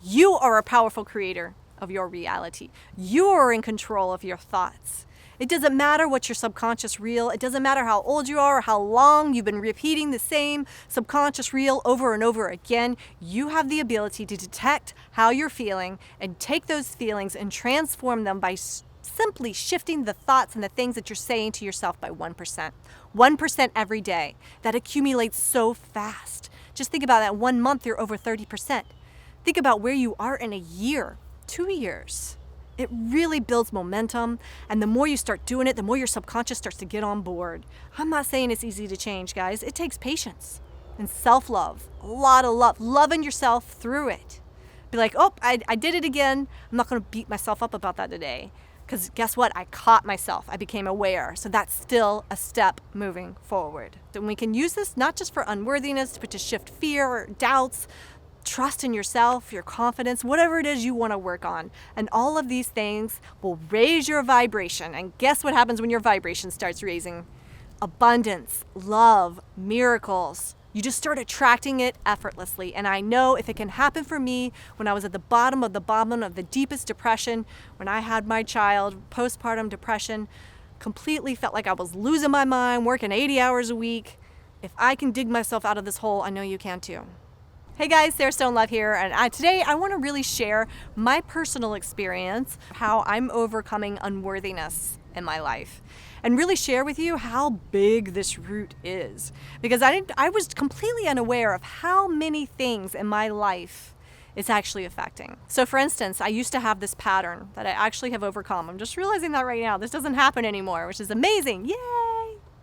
You are a powerful creator of your reality. You are in control of your thoughts. It doesn't matter what your subconscious reel, it doesn't matter how old you are or how long you've been repeating the same subconscious reel over and over again. You have the ability to detect how you're feeling and take those feelings and transform them by simply shifting the thoughts and the things that you're saying to yourself by 1%. 1% every day. That accumulates so fast. Just think about that. 1 month, you're over 30%. Think about where you are in a year, 2 years. It really builds momentum, and the more you start doing it, the more your subconscious starts to get on board. I'm not saying it's easy to change, guys. It takes patience and self-love, a lot of love, loving yourself through it. Be like, oh, I did it again. I'm not going to beat myself up about that today, because guess what? I caught myself. I became aware. So that's still a step moving forward. And we can use this not just for unworthiness, but to shift fear or doubts, trust in yourself, your confidence, whatever it is you want to work on. And all of these things will raise your vibration. And guess what happens when your vibration starts raising? Abundance, love, miracles. You just start attracting it effortlessly. And I know if it can happen for me when I was at the bottom of the deepest depression, when I had my child, postpartum depression, completely felt like I was losing my mind, working 80 hours a week. If I can dig myself out of this hole, I know you can too. Hey guys, Sarah Stone Love here, and today I want to really share my personal experience, how I'm overcoming unworthiness in my life, and really share with you how big this root is, because I was completely unaware of how many things in my life it's actually affecting. So for instance, I used to have this pattern that I actually have overcome. I'm just realizing that right now. This doesn't happen anymore, which is amazing. Yay!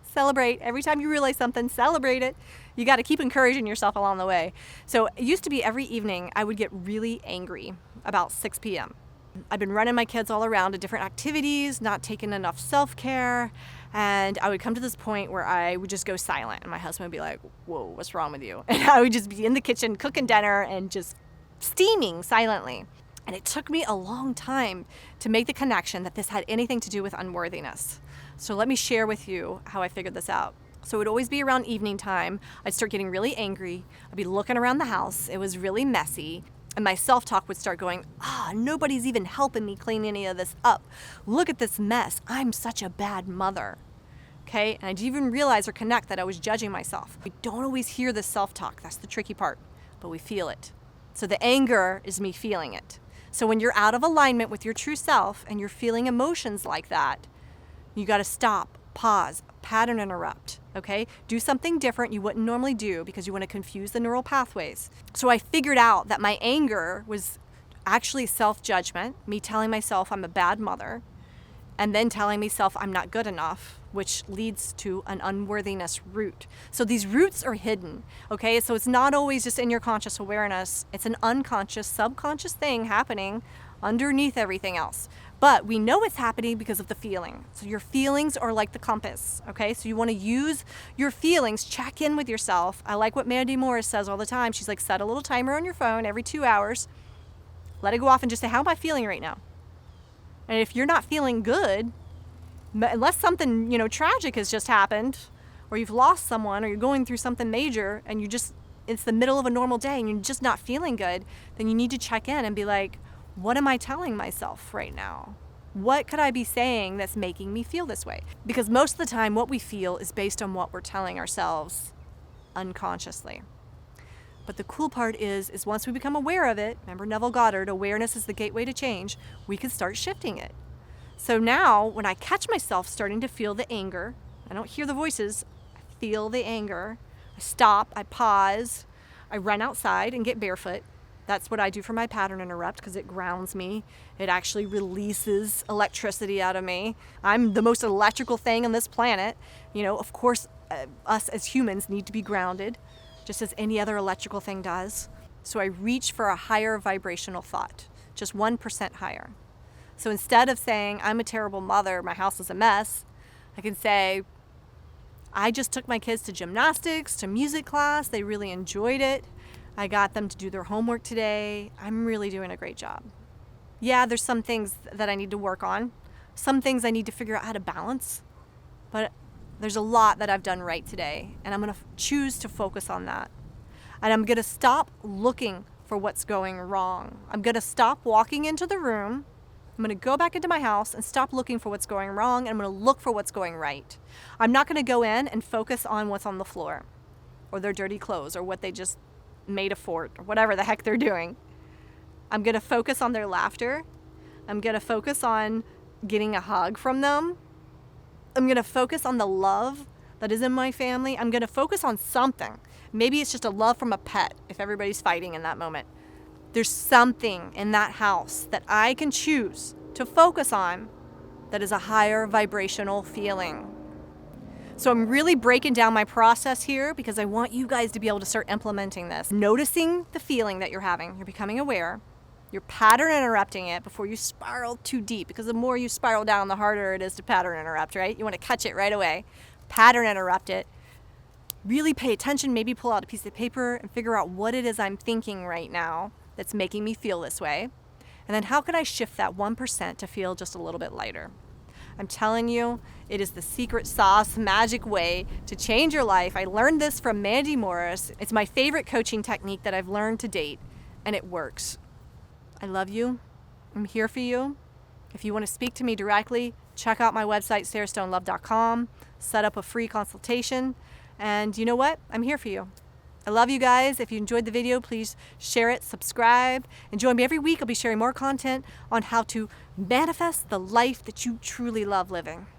Celebrate. Every time you realize something, celebrate it. You got to keep encouraging yourself along the way. So it used to be every evening I would get really angry about 6 p.m. I'd been running my kids all around to different activities, not taking enough self-care, and I would come to this point where I would just go silent, and my husband would be like, whoa, what's wrong with you? And I would just be in the kitchen cooking dinner and just steaming silently. And it took me a long time to make the connection that this had anything to do with unworthiness. So let me share with you how I figured this out. So it would always be around evening time. I'd start getting really angry. I'd be looking around the house. It was really messy. And my self-talk would start going, nobody's even helping me clean any of this up. Look at this mess. I'm such a bad mother. Okay? And I didn't even realize or connect that I was judging myself. We don't always hear this self-talk. That's the tricky part. But we feel it. So the anger is me feeling it. So when you're out of alignment with your true self and you're feeling emotions like that, you got to stop, pause, pattern interrupt, okay? Do something different you wouldn't normally do because you want to confuse the neural pathways. So I figured out that my anger was actually self-judgment, me telling myself I'm a bad mother, and then telling myself I'm not good enough, which leads to an unworthiness root. So these roots are hidden, okay? So it's not always just in your conscious awareness. It's an unconscious, subconscious thing happening underneath everything else. But we know it's happening because of the feeling. So your feelings are like the compass, okay? So you want to use your feelings, check in with yourself. I like what Mandy Morris says all the time. She's like, set a little timer on your phone every 2 hours. Let it go off and just say, how am I feeling right now? And if you're not feeling good, unless something, tragic has just happened, or you've lost someone, or you're going through something major, and it's the middle of a normal day and you're just not feeling good, then you need to check in and be like, what am I telling myself right now? What could I be saying that's making me feel this way? Because most of the time, what we feel is based on what we're telling ourselves unconsciously. But the cool part is once we become aware of it, remember Neville Goddard, awareness is the gateway to change, we can start shifting it. So now, when I catch myself starting to feel the anger, I don't hear the voices, I feel the anger, I stop, I pause, I run outside and get barefoot. That's what I do for my pattern interrupt because it grounds me. It actually releases electricity out of me. I'm the most electrical thing on this planet. Of course, us as humans need to be grounded, just as any other electrical thing does. So I reach for a higher vibrational thought, just 1% higher. So instead of saying, I'm a terrible mother, my house is a mess, I can say, I just took my kids to gymnastics, to music class. They really enjoyed it. I got them to do their homework today. I'm really doing a great job. Yeah, there's some things that I need to work on. Some things I need to figure out how to balance. But there's a lot that I've done right today. And I'm going to choose to focus on that. And I'm going to stop looking for what's going wrong. I'm going to stop walking into the room. I'm going to go back into my house and stop looking for what's going wrong, and I'm going to look for what's going right. I'm not going to go in and focus on what's on the floor or their dirty clothes or what they just made a fort or whatever the heck they're doing. I'm going to focus on their laughter. I'm going to focus on getting a hug from them. I'm going to focus on the love that is in my family. I'm going to focus on something. Maybe it's just a love from a pet if everybody's fighting in that moment. There's something in that house that I can choose to focus on that is a higher vibrational feeling. So I'm really breaking down my process here because I want you guys to be able to start implementing this. Noticing the feeling that you're having. You're becoming aware. You're pattern interrupting it before you spiral too deep, because the more you spiral down, the harder it is to pattern interrupt, right? You want to catch it right away. Pattern interrupt it. Really pay attention, maybe pull out a piece of paper and figure out what it is I'm thinking right now that's making me feel this way. And then how can I shift that 1% to feel just a little bit lighter? I'm telling you, it is the secret sauce, magic way to change your life. I learned this from Mandy Morris. It's my favorite coaching technique that I've learned to date, and it works. I love you. I'm here for you. If you want to speak to me directly, check out my website, sstone.coaching. Set up a free consultation. And you know what? I'm here for you. I love you guys. If you enjoyed the video, please share it, subscribe, and join me every week. I'll be sharing more content on how to manifest the life that you truly love living.